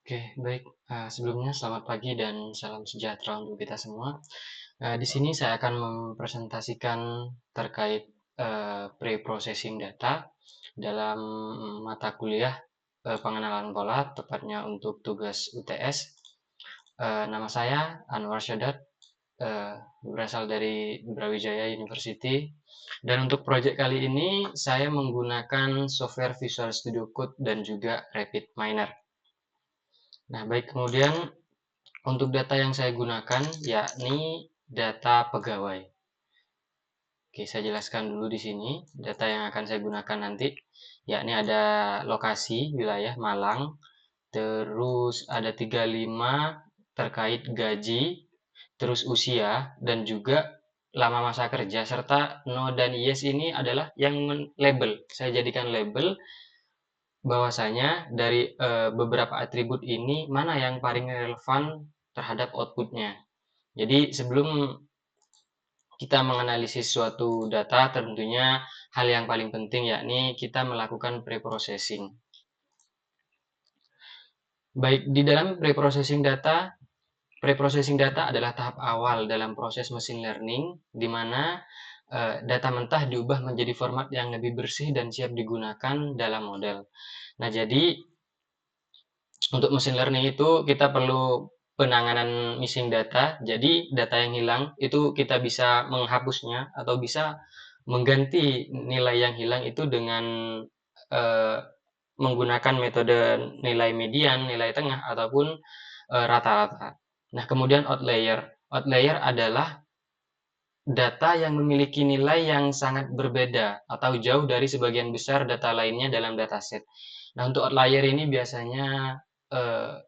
Oke, baik. Sebelumnya selamat pagi dan salam sejahtera untuk kita semua. Di sini saya akan mempresentasikan terkait pre-processing data dalam mata kuliah pengenalan pola, tepatnya untuk tugas UTS. Nama saya Anwar Syadat, eh, berasal dari Brawijaya University. Dan untuk proyek kali ini saya menggunakan software Visual Studio Code dan juga RapidMiner. Nah, baik, kemudian untuk data yang saya gunakan yakni data pegawai. Oke, saya jelaskan dulu di sini data yang akan saya gunakan nanti, yakni ada lokasi wilayah Malang, terus ada 35 terkait gaji, terus usia dan juga lama masa kerja, serta no dan yes ini adalah yang label. Saya jadikan label bahwasanya dari beberapa atribut ini mana yang paling relevan terhadap outputnya. Jadi sebelum kita menganalisis suatu data, tentunya hal yang paling penting yakni kita melakukan preprocessing. Baik, di dalam preprocessing data adalah tahap awal dalam proses machine learning, di mana data mentah diubah menjadi format yang lebih bersih dan siap digunakan dalam model. Nah, jadi untuk machine learning itu kita perlu penanganan missing data. Jadi data yang hilang itu kita bisa menghapusnya atau bisa mengganti nilai yang hilang itu dengan eh, menggunakan metode nilai median, nilai tengah ataupun rata-rata. Nah, kemudian outlier. Outlier adalah data yang memiliki nilai yang sangat berbeda atau jauh dari sebagian besar data lainnya dalam dataset. Nah, untuk outlier ini biasanya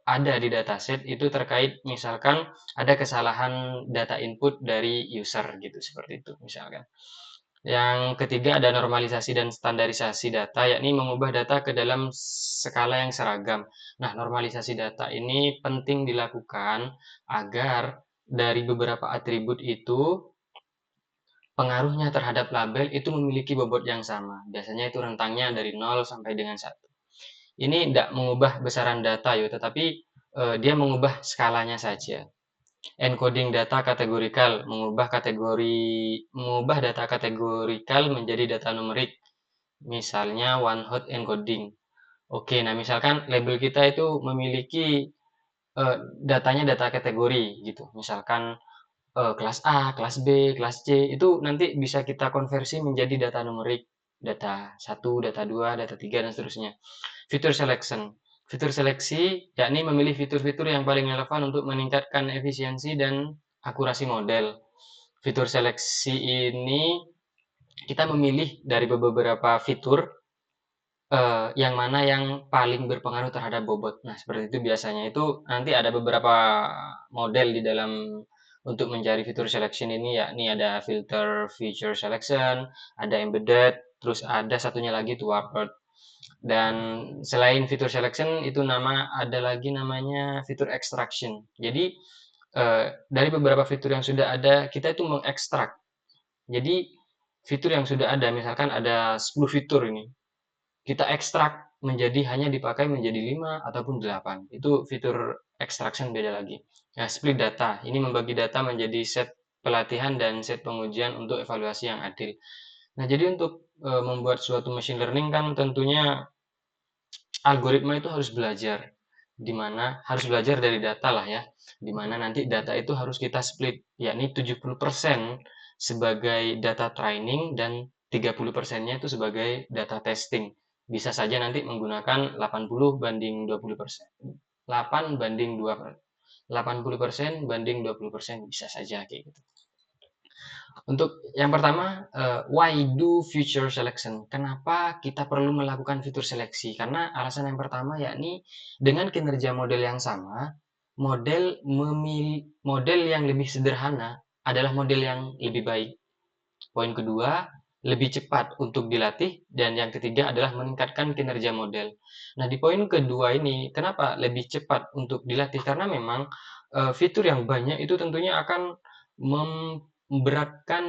ada di dataset itu terkait misalkan ada kesalahan data input dari user gitu seperti itu misalkan. Yang ketiga ada normalisasi dan standarisasi data, yakni mengubah data ke dalam skala yang seragam. Nah, normalisasi data ini penting dilakukan agar dari beberapa atribut itu pengaruhnya terhadap label itu memiliki bobot yang sama. Biasanya itu rentangnya dari 0 sampai dengan 1. Ini tidak mengubah besaran data ya, tetapi dia mengubah skalanya saja. Encoding data kategorikal, mengubah data kategorikal menjadi data numerik. Misalnya one hot encoding. Oke, nah misalkan label kita itu memiliki datanya data kategori gitu. Misalkan kelas A, kelas B, kelas C itu nanti bisa kita konversi menjadi data numerik, data satu, data 2, data 3 dan seterusnya. Fitur selection. Fitur seleksi yakni memilih fitur-fitur yang paling relevan untuk meningkatkan efisiensi dan akurasi model. Fitur seleksi ini kita memilih dari beberapa fitur yang mana yang paling berpengaruh terhadap bobot. Nah, seperti itu biasanya itu nanti ada beberapa model di dalam untuk mencari fitur selection ini yakni ada filter feature selection, ada embedded, terus ada satunya lagi toward. Dan selain fitur selection itu ada lagi namanya fitur extraction. Jadi dari beberapa fitur yang sudah ada kita itu mengekstrak. Jadi fitur yang sudah ada misalkan ada 10 fitur ini kita ekstrak menjadi hanya dipakai menjadi 5 ataupun 8. Itu fitur extraction beda lagi. Nah, split data. Ini membagi data menjadi set pelatihan dan set pengujian untuk evaluasi yang adil. Nah, jadi untuk membuat suatu machine learning kan tentunya algoritma itu harus belajar. Di mana harus belajar dari data lah ya. Di mana nanti data itu harus kita split, yakni 70% sebagai data training dan 30%-nya itu sebagai data testing. Bisa saja nanti menggunakan 80 banding 20%. 8 banding 2, 80% banding 20% bisa saja kayak gitu. Untuk yang pertama, why do future selection? Kenapa kita perlu melakukan fitur seleksi? Karena alasan yang pertama yakni dengan kinerja model yang sama, model yang lebih sederhana adalah model yang lebih baik. Poin kedua, lebih cepat untuk dilatih dan yang ketiga adalah meningkatkan kinerja model. Nah, di poin kedua ini, kenapa lebih cepat untuk dilatih? Karena memang fitur yang banyak itu tentunya akan memberatkan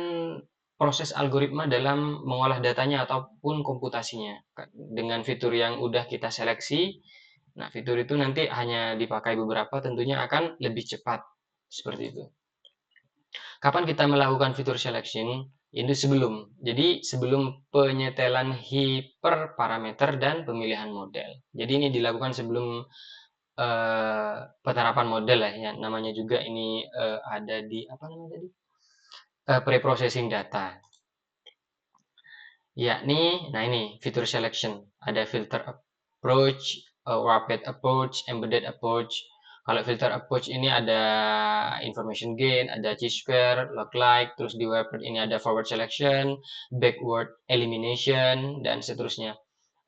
proses algoritma dalam mengolah datanya ataupun komputasinya. Dengan fitur yang udah kita seleksi, Nah, fitur itu nanti hanya dipakai beberapa, tentunya akan lebih cepat. Seperti itu. Kapan kita melakukan fitur selection? Ini sebelum. Jadi sebelum penyetelan hiperparameter dan pemilihan model. Jadi ini dilakukan sebelum penerapan model lah ya. Namanya juga ini ada di apa namanya tadi? Pre-processing data. Yakni, nah ini fitur selection. Ada filter approach, rapid approach, embedded approach. Kalau filter approach ini ada information gain, ada chi-square, lookalike, terus di rapid ini ada forward selection, backward elimination, dan seterusnya.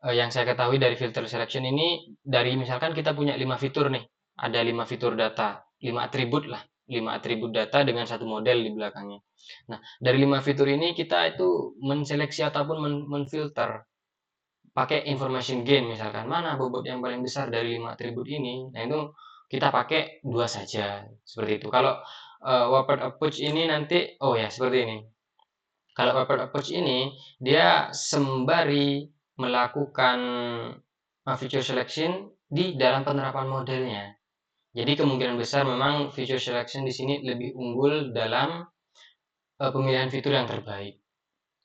Yang saya ketahui dari filter selection ini, dari misalkan kita punya 5 fitur nih, ada 5 fitur data, 5 atribut lah, 5 atribut data dengan satu model di belakangnya. Nah, dari 5 fitur ini kita itu menseleksi ataupun menfilter pakai information gain misalkan mana bobot yang paling besar dari 5 atribut ini. Nah, itu kita pakai dua saja seperti itu. Kalau word approach ini nanti oh ya seperti ini. Kalau word approach ini dia sembari melakukan feature selection di dalam penerapan modelnya. Jadi kemungkinan besar memang feature selection di sini lebih unggul dalam pemilihan fitur yang terbaik.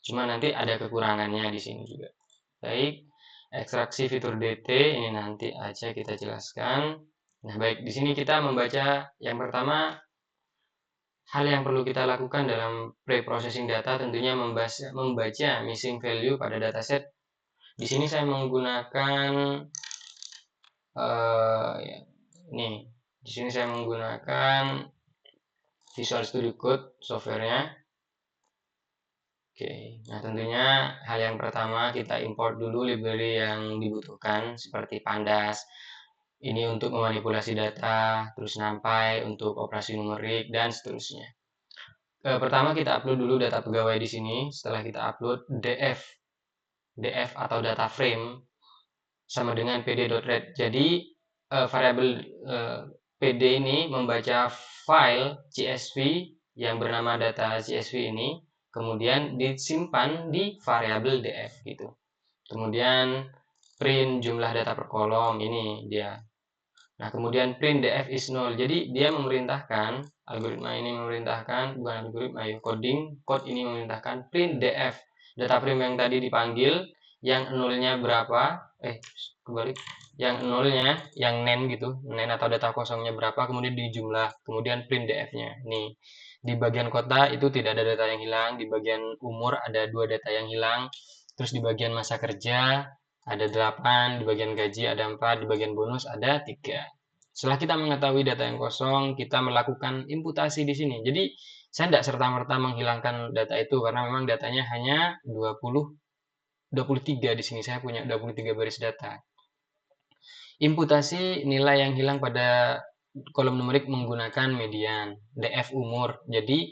Cuma nanti ada kekurangannya di sini juga. Baik, ekstraksi fitur DT ini nanti aja kita jelaskan. Nah, baik, di sini kita membaca yang pertama, hal yang perlu kita lakukan dalam pre-processing data tentunya membaca missing value pada dataset. Di sini saya menggunakan ya, nih, di sini saya menggunakan Visual Studio Code softwarenya. Oke, nah tentunya hal yang pertama kita import dulu library yang dibutuhkan seperti Pandas. Ini untuk memanipulasi data, terus NumPy untuk operasi numerik dan seterusnya. Pertama kita upload dulu data pegawai di sini. Setelah kita upload df atau data frame sama dengan pd.read. Jadi variabel pd ini membaca file CSV yang bernama data CSV ini, kemudian disimpan di variabel df gitu. Kemudian print jumlah data per kolom, ini dia. Nah, kemudian print df is null. Jadi dia memerintahkan, algoritma ini memerintahkan, bukan algoritma ya, code ini memerintahkan print df. Data frame yang tadi dipanggil, yang nolnya berapa, kebalik, yang nolnya, yang nen gitu, nen atau data kosongnya berapa, kemudian dijumlah, kemudian print df-nya. Nih, di bagian kota itu tidak ada data yang hilang, di bagian umur ada 2 data yang hilang, terus di bagian masa kerja ada 8, di bagian gaji ada 4, di bagian bonus ada 3. Setelah kita mengetahui data yang kosong, kita melakukan imputasi di sini. Jadi, saya tidak serta-merta menghilangkan data itu karena memang datanya hanya 23 di sini. Saya punya 23 baris data. Imputasi nilai yang hilang pada kolom numerik menggunakan median, df umur. Jadi,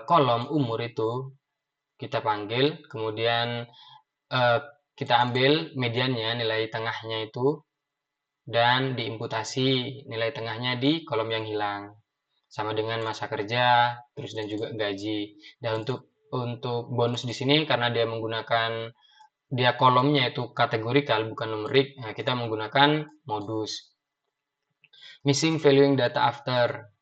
kolom umur itu kita panggil, kemudian kita ambil mediannya, nilai tengahnya itu, dan diimputasi nilai tengahnya di kolom yang hilang. Sama dengan masa kerja, terus dan juga gaji. Dan untuk bonus di sini karena dia menggunakan kolomnya itu kategorikal bukan numerik, nah kita menggunakan modus. Missing valuing data after.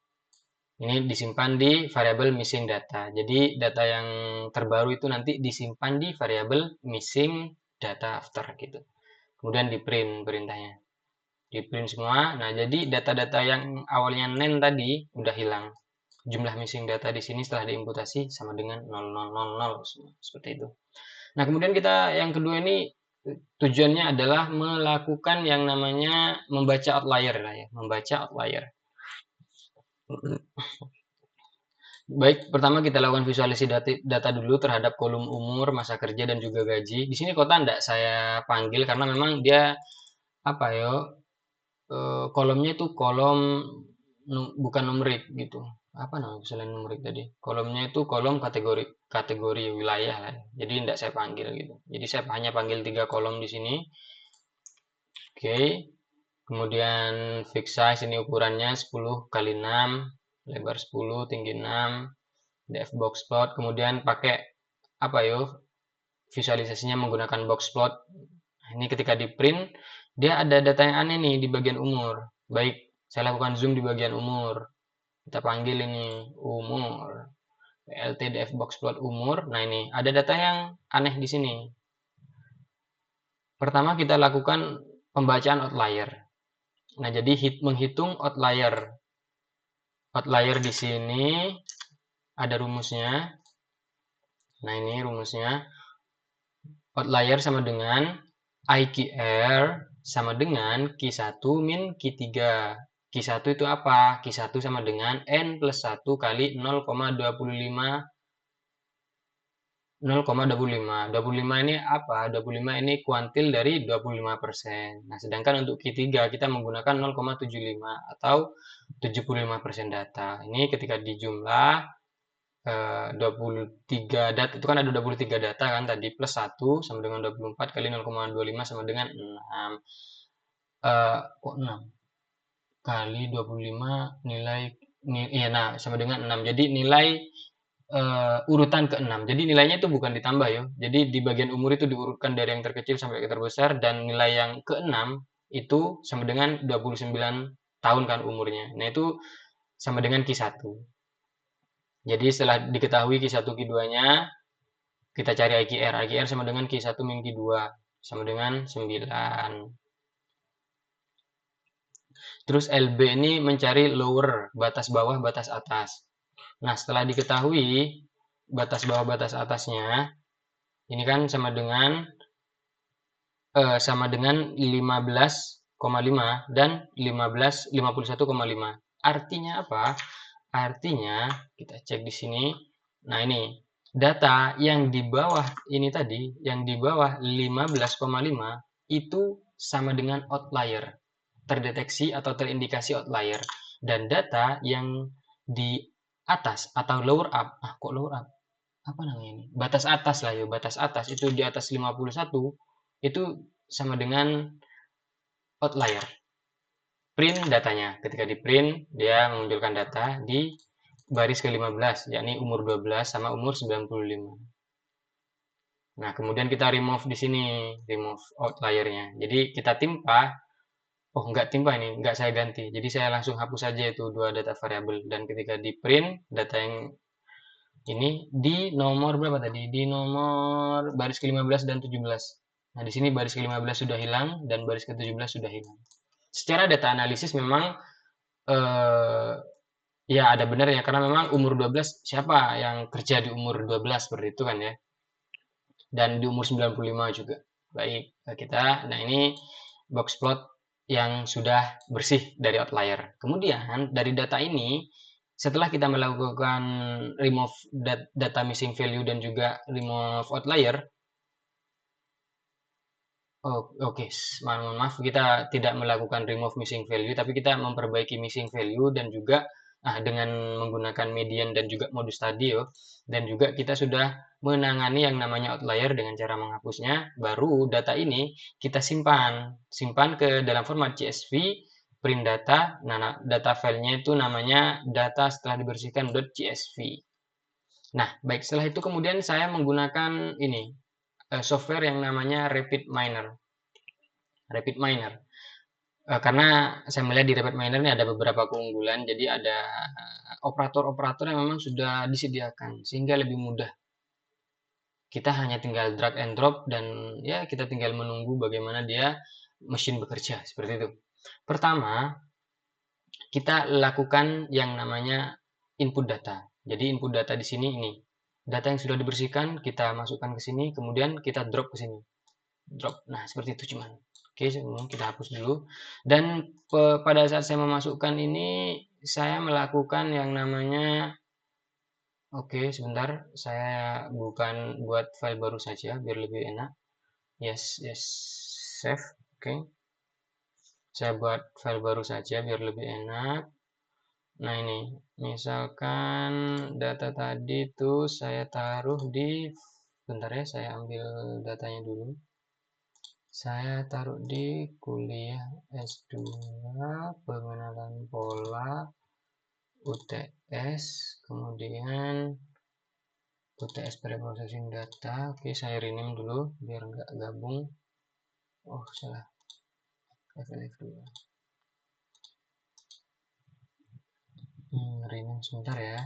Ini disimpan di variabel missing data. Jadi data yang terbaru itu nanti disimpan di variabel missing data after gitu. Kemudian di print perintahnya. Di print semua. Nah, jadi data-data yang awalnya nen tadi udah hilang. Jumlah missing data di sini setelah diimputasi sama dengan 0000 semua. Seperti itu. Nah, kemudian kita yang kedua ini tujuannya adalah melakukan yang namanya membaca outlier lah ya, membaca outlier. Baik, pertama kita lakukan visualisasi data dulu terhadap kolom umur, masa kerja, dan juga gaji. Di sini kota tidak saya panggil karena memang dia apa ya, kolomnya itu kolom bukan numerik gitu. Apa namanya selain numerik tadi? Kolomnya itu kolom kategori wilayah lah. Jadi tidak saya panggil gitu. Jadi saya hanya panggil 3 kolom di sini. Oke. Kemudian fix size ini ukurannya 10 kali 6, lebar 10, tinggi 6. Df box plot, kemudian pakai apa yo, visualisasinya menggunakan box plot. Ini ketika di print Dia ada data yang aneh nih di bagian umur. Baik, saya lakukan zoom di bagian umur. Kita panggil ini umur. LTDF box plot umur. Nah, ini ada data yang aneh di sini. Pertama kita lakukan pembacaan outlier. Nah, jadi menghitung outlier. Outlier di sini ada rumusnya. Nah, ini rumusnya. Outlier sama dengan IQR sama dengan Q1 min Q3. Q1 itu apa? Q1 sama dengan N plus 1 kali 0,25. 0,25. 25 ini apa? 25 ini kuantil dari 25%. Nah, sedangkan untuk Q3 kita menggunakan 0,75 atau 75% data. Ini ketika dijumlah 23 data, itu kan ada 23 data kan tadi, plus 1 sama dengan 24 kali 0,25 sama dengan 6. Kok 6? Kali 25 iya, nah sama dengan 6. Jadi nilai urutan ke-6. Jadi nilainya itu bukan ditambah ya. Jadi di bagian umur itu diurutkan dari yang terkecil sampai ke terbesar, dan nilai yang ke-6 itu sama dengan 29 tahun kan umurnya. Nah, itu sama dengan Q1. Jadi setelah diketahui Q1 Q2-nya, kita cari IQR. IQR sama dengan Q1 min Q2 sama dengan 9. Terus LB ini mencari lower, batas bawah, batas atas. Nah, setelah diketahui batas bawah, batas atasnya, ini kan sama dengan 15,5 dan 51,5. Artinya apa? Artinya kita cek di sini. Nah, ini data yang di bawah ini tadi, yang di bawah 15,5 itu sama dengan outlier, terdeteksi atau terindikasi outlier. Dan data yang di atas atau lower up, kok lower up? Apa namanya ini? Batas atas lah ya, batas atas itu di atas 51 itu sama dengan outlier. Print datanya. Ketika di print, dia menunjukkan data di baris ke-15, yakni umur 12 sama umur 95. Nah, kemudian kita remove di sini, remove outliernya. Jadi kita timpa, oh enggak timpa ini, enggak saya ganti. Jadi saya langsung hapus saja itu dua data variabel. Dan ketika di print, data yang ini di nomor berapa tadi? Di nomor baris ke-15 dan 17. Nah, di sini baris ke-15 sudah hilang dan baris ke-17 sudah hilang. Secara data analisis memang eh, ya ada benarnya, karena memang umur 12, siapa yang kerja di umur 12 seperti itu kan ya. Dan di umur 95 juga. Baik, nah ini box plot yang sudah bersih dari outlier. Kemudian dari data ini, setelah kita melakukan remove data missing value dan juga remove outlier, oke, mohon maaf, kita tidak melakukan remove missing value, tapi kita memperbaiki missing value dan juga dengan menggunakan median dan juga modus tadi ya. Dan juga kita sudah menangani yang namanya outlier dengan cara menghapusnya. Baru data ini kita simpan ke dalam format CSV, print data. Nah, data filenya itu namanya data setelah dibersihkan .csv. Nah, baik, setelah itu kemudian saya menggunakan ini software yang namanya RapidMiner. Karena saya melihat di RapidMiner ini ada beberapa keunggulan. Jadi ada operator-operator yang memang sudah disediakan sehingga lebih mudah. Kita hanya tinggal drag and drop dan ya kita tinggal menunggu bagaimana dia mesin bekerja seperti itu. Pertama, kita lakukan yang namanya input data. Jadi input data di sini ini. Data yang sudah dibersihkan kita masukkan ke sini, kemudian kita drop ke sini. Drop. Nah, seperti itu cuman. Oke, sebelum kita hapus dulu. Dan pada saat saya memasukkan ini, saya melakukan yang namanya, oke, sebentar, saya bukan buat file baru saja, biar lebih enak. Yes, yes, save. Oke, saya buat file baru saja, biar lebih enak. Nah, ini, misalkan data tadi tuh saya taruh di, bentar ya, saya ambil datanya dulu. Saya taruh di kuliah S2 pengenalan pola UTS, kemudian UTS preprocessing data. Oke, saya rename dulu biar nggak gabung. Oh, salah. FLF2. Rename sebentar ya.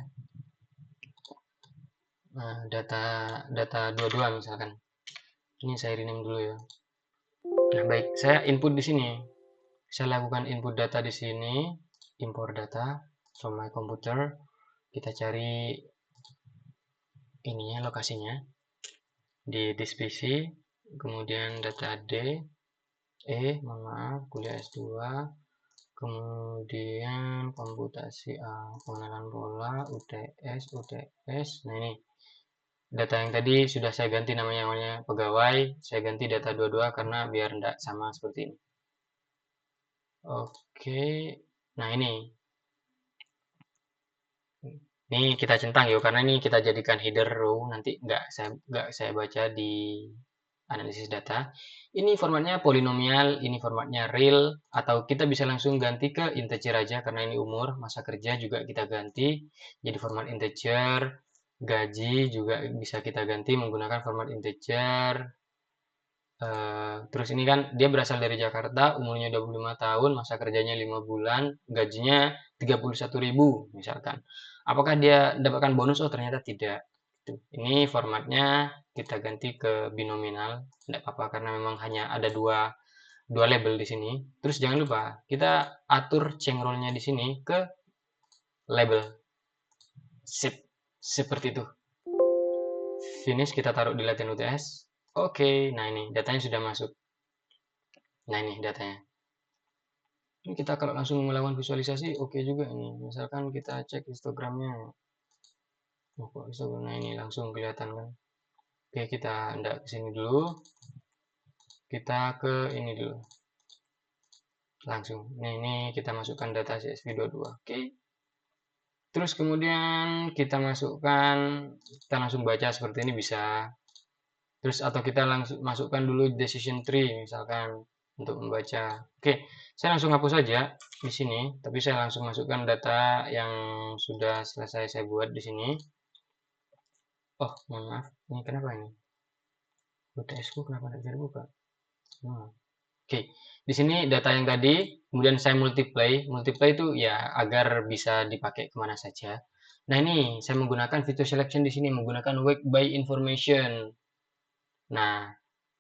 Nah, data 22 misalkan. Ini saya rename dulu ya. Nah, baik, saya input di sini. Saya lakukan input data di sini, import data from my computer. Kita cari ininya, lokasinya di disk PC, kemudian data mohon maaf, kuliah S2, kemudian komputasi pengenalan pola, UTS. Nah, ini data yang tadi sudah saya ganti namanya pegawai, saya ganti data 22 karena biar tidak sama seperti ini. Oke, nah ini kita centang ya, karena ini kita jadikan header row, nanti nggak saya baca di analisis data. Ini formatnya polinomial, ini formatnya real, atau kita bisa langsung ganti ke integer aja karena ini umur, masa kerja juga kita ganti jadi format integer. Gaji juga bisa kita ganti menggunakan format integer. Terus ini kan dia berasal dari Jakarta, umurnya 25 tahun, masa kerjanya 5 bulan, gajinya 31.000 misalkan. Apakah dia dapatkan bonus? Oh, ternyata tidak. Ini formatnya kita ganti ke binominal, tidak apa-apa karena memang hanya ada dua label di sini. Terus jangan lupa kita atur change role-nya di sini ke label. Sip, seperti itu. Finish, kita taruh di Latin UTS. Oke, nah ini datanya sudah masuk. Nah ini datanya. Ini kita kalau langsung melakukan visualisasi, oke juga ini. Misalkan kita cek histogramnya. Oh, kok histogram? Nah ini langsung kelihatan kan. Oke, kita ndak ke sini dulu. Kita ke ini dulu. Langsung. Nah, ini kita masukkan data CSV22. Oke. Terus kemudian kita langsung baca seperti ini bisa. Terus atau kita langsung masukkan dulu decision tree misalkan untuk membaca. Oke, saya langsung hapus saja di sini, tapi saya langsung masukkan data yang sudah selesai saya buat di sini. Oh, mohon maaf. Ini kenapa ini? UTS ku kenapa tidak bisa dibuka? Oke, di sini data yang tadi, kemudian saya multiply. Multiply itu ya agar bisa dipakai kemana saja. Nah ini saya menggunakan feature selection di sini, menggunakan weight by information. Nah,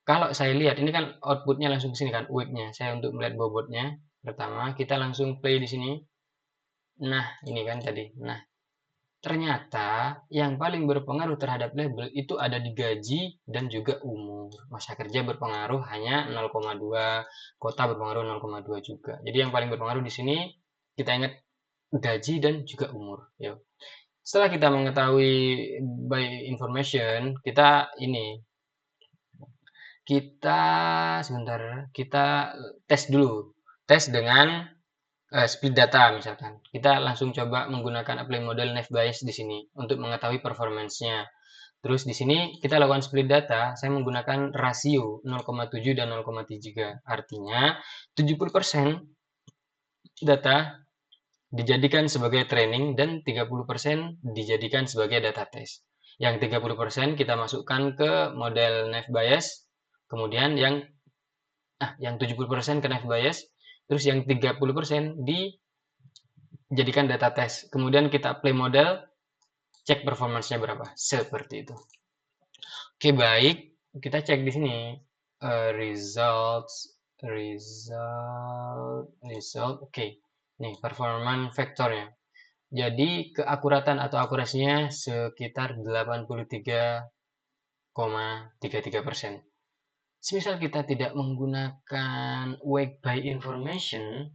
kalau saya lihat ini kan outputnya langsung ke sini kan, weight-nya. Saya untuk melihat bobotnya. Pertama, kita langsung play di sini. Nah, ini kan tadi. Nah, ternyata yang paling berpengaruh terhadap label itu ada di gaji dan juga umur. Masa kerja berpengaruh hanya 0,2, kota berpengaruh 0,2 juga. Jadi yang paling berpengaruh di sini kita ingat gaji dan juga umur. Yuk. Setelah kita mengetahui by information, kita sebentar, kita tes dulu. Tes dengan split data misalkan. Kita langsung coba menggunakan apply model nav bias di sini untuk mengetahui performance-nya. Terus di sini kita lakukan split data, saya menggunakan rasio 0,7 dan 0,3. Artinya 70% data dijadikan sebagai training dan 30% dijadikan sebagai data test. Yang 30% kita masukkan ke model nav bias, kemudian yang 70% ke nav bias, terus yang 30% dijadikan data test. Kemudian kita play model, cek performance-nya berapa. Seperti itu. Oke, baik. Kita cek di sini. Results. Oke. Nih, performance vektornya. Jadi, keakuratan atau akurasinya sekitar 83,33%. Semisal kita tidak menggunakan weight by information,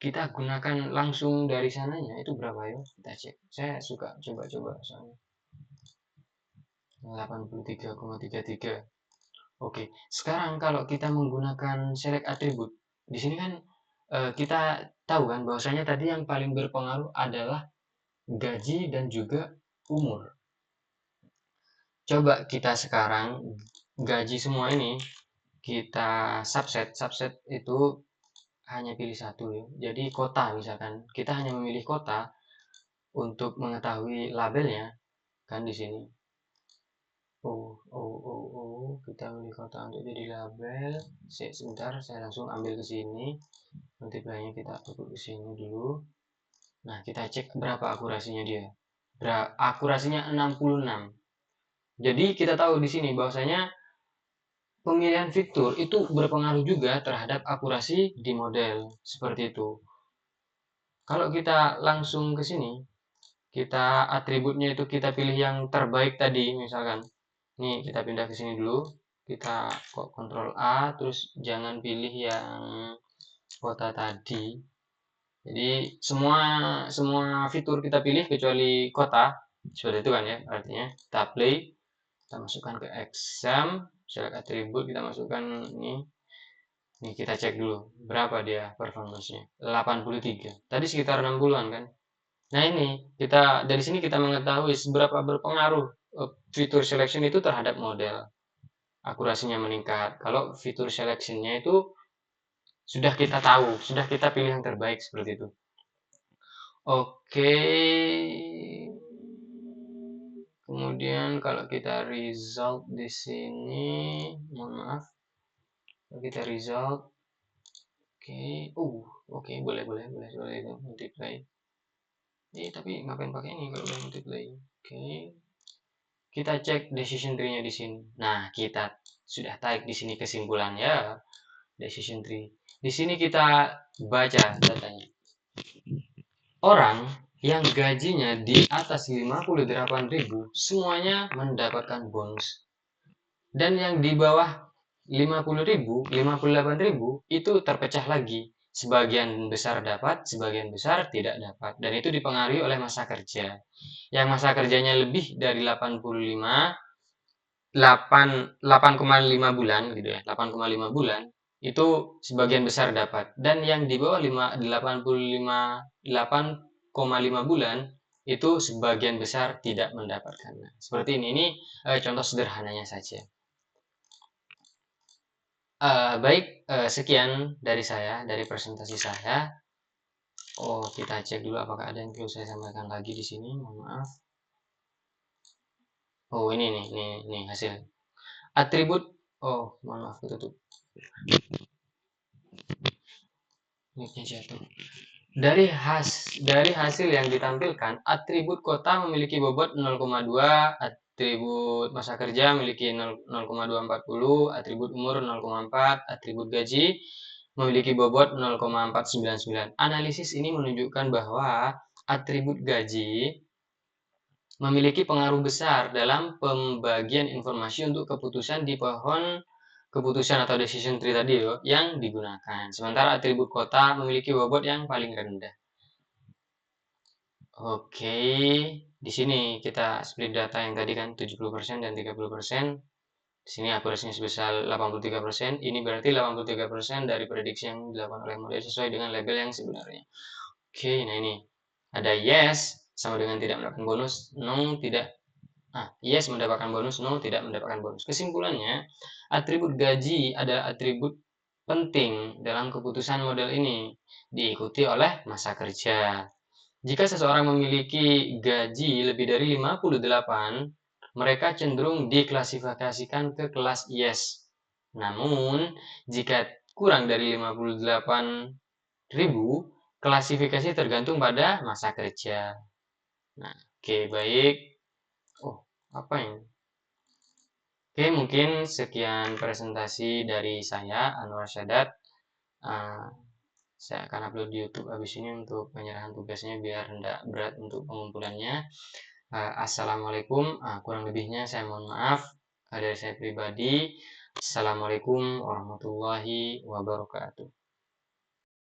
kita gunakan langsung dari sananya, itu berapa ya? Kita cek. Saya suka coba-coba soalnya. 83,33. Oke, sekarang kalau kita menggunakan select attribute, di sini kan kita tahu kan bahwasanya tadi yang paling berpengaruh adalah gaji dan juga umur. Coba kita sekarang gaji semua ini kita subset. Subset itu hanya pilih satu ya. Jadi kota misalkan, kita hanya memilih kota untuk mengetahui labelnya kan di sini. Kita milih kota untuk jadi label. Sebentar, saya langsung ambil ke sini. Multiply-nya kita tukar ke sini dulu. Nah, kita cek berapa akurasinya dia. Akurasinya 66. Jadi kita tahu di sini bahwasanya pemilihan fitur itu berpengaruh juga terhadap akurasi di model. Seperti itu. Kalau kita langsung ke sini, kita atributnya itu kita pilih yang terbaik tadi, misalkan. Nih, kita pindah ke sini dulu. Kita kok Ctrl A, terus jangan pilih yang kota tadi. Jadi semua semua fitur kita pilih kecuali kota. Seperti itu kan ya, artinya kita play, kita masukkan ke exam, select atribut, kita masukkan ini. Nih kita cek dulu berapa dia performance-nya. 83. Tadi sekitar 60-an kan. Nah, ini kita dari sini kita mengetahui seberapa berpengaruh fitur selection itu terhadap model. Akurasinya meningkat. Kalau fitur selection-nya itu sudah kita tahu, sudah kita pilih yang terbaik seperti itu. Oke. Kemudian kalau kita result di sini, mohon maaf. Kalau kita result, oke. Oke, boleh itu multiply. Tapi ngapain pakai ini kalau udah multiply? Oke. Kita cek decision tree-nya di sini. Nah, kita sudah tarik di sini kesimpulannya decision tree. Di sini kita baca datanya. Orang yang gajinya di atas 58.000 semuanya mendapatkan bonus. Dan yang di bawah 50.000, 58.000 itu terpecah lagi. Sebagian besar dapat, sebagian besar tidak dapat. Dan itu dipengaruhi oleh masa kerja. Yang masa kerjanya lebih dari 8,5 bulan gitu ya, 8,5 bulan itu sebagian besar dapat. Dan yang di bawah 8,5 bulan itu sebagian besar tidak mendapatkan. Nah, seperti ini contoh sederhananya saja. Baik, sekian dari saya, dari presentasi saya. Kita cek dulu apakah ada yang perlu saya sampaikan lagi di sini. Mohon maaf. Ini nih hasil. Atribut, mohon maaf, tutup. Mic-nya jatuh. Dari hasil yang ditampilkan, atribut kota memiliki bobot 0,2, atribut masa kerja memiliki 0,240, atribut umur 0,4, atribut gaji memiliki bobot 0,499. Analisis ini menunjukkan bahwa atribut gaji memiliki pengaruh besar dalam pembagian informasi untuk keputusan di pohon keputusan atau decision tree tadi yang digunakan. Sementara atribut kota memiliki bobot yang paling rendah. Oke, di sini kita split data yang tadi kan 70% dan 30%. Di sini akurasinya sebesar 83%. Ini berarti 83% dari prediksi yang dilakukan oleh model sesuai dengan label yang sebenarnya. Oke, nah ini ada yes sama dengan tidak mendapatkan bonus, no tidak. Yes mendapatkan bonus, no tidak mendapatkan bonus. Kesimpulannya, atribut gaji adalah atribut penting dalam keputusan model ini, diikuti oleh masa kerja. Jika seseorang memiliki gaji lebih dari 58, mereka cenderung diklasifikasikan ke kelas yes. Namun, jika kurang dari 58.000, klasifikasi tergantung pada masa kerja. Nah, oke, baik. Apa ini? Oke, mungkin sekian presentasi dari saya, Anwar Syadat. Saya akan upload di YouTube habis ini untuk penyerahan tugasnya biar tidak berat untuk pengumpulannya. Assalamualaikum. Kurang lebihnya saya mohon maaf. Dari saya pribadi. Assalamualaikum warahmatullahi wabarakatuh.